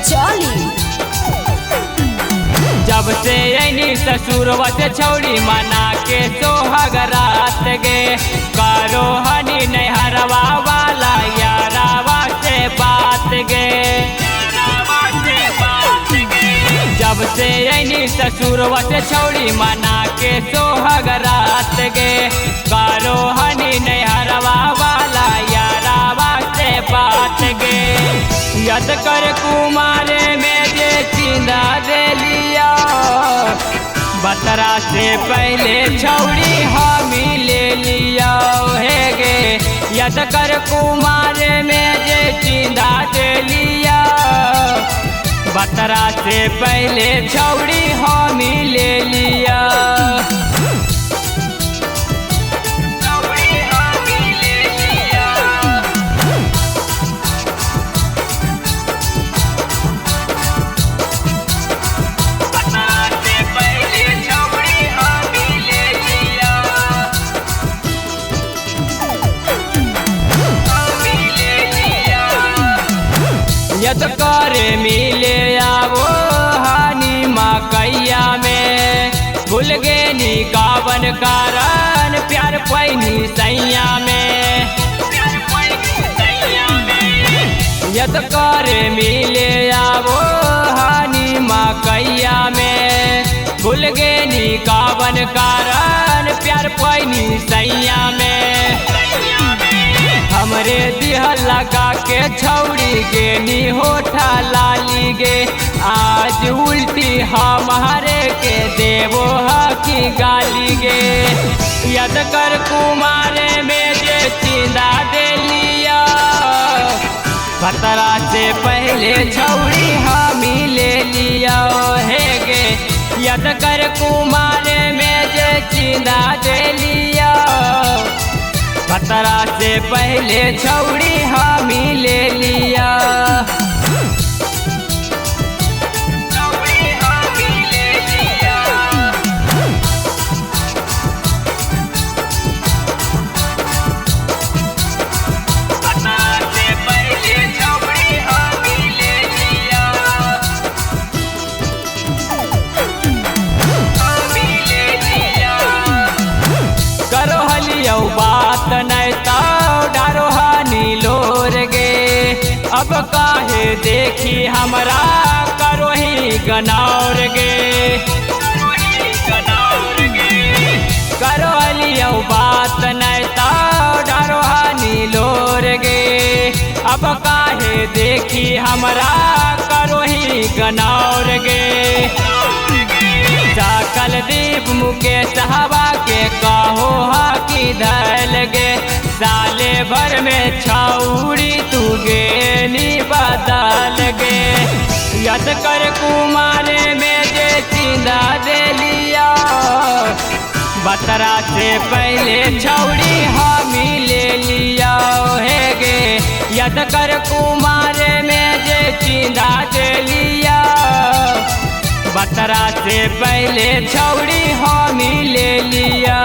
चली। जब से ऐनी ससुरवा से छौड़ी मना के सोहाग रात गे, करो हनी नैहरवा वाला यारावा से बात गे। जब से ऐनी ससुरवा से छौड़ी मना के सोहाग रात गे, करो हनी नैहरवा वाला यारावा से बात गे। यद कर कुमारे में जे चिंदा दे लिया, बतरा से पहले छौड़ी हमी ले लिया हे गे। यद कर कुमारे में जे चिंदा दे लिया, बतरा से पहले छौड़ी हमी ले लिया। यद करे मिले आवो हानि मकैया में, भूल गे निकावन कारण प्यार पैनी सैया में। यद करे मिले आवो हानि मकैया में, भूल गे निकावन कारण प्यार पैनी सैया में। हमरे दिह लगा के छौड़ी गे नी होठा लाली गे, आज उल्टी हमारे के देवो हकी गाली गे। यद कर कुमारे में जे चिंदा दे लिया, खतरा से पहले छौड़ी हमी ले लिया हे गे। यद कर कुमारे में जे चिंदा दे लिया, खतरा से पहले छौड़ी हमी ले लिया। बात नहीं तो डारो हानि लोर गे, अब काहे देखी हमरा करो ही गनौर गे। करो लियो बात नहीं तो डारो हानि लोर गे, अब काहे देखी हमरा करो ही गनौर गे। सकल दीप मुकेश हवा के कहो हाकी धैल गे, साले भर में छौड़ी तू गे नी बदल गे। यद कर कुमारे में जे चिंदा दे लिया, बतरा से पहले छौड़ी हमी ले लिया हे गे। यद कर कुमारे में जे चिंदा दे लिया, बतरा से पहले छौड़ी हमी ले लिया।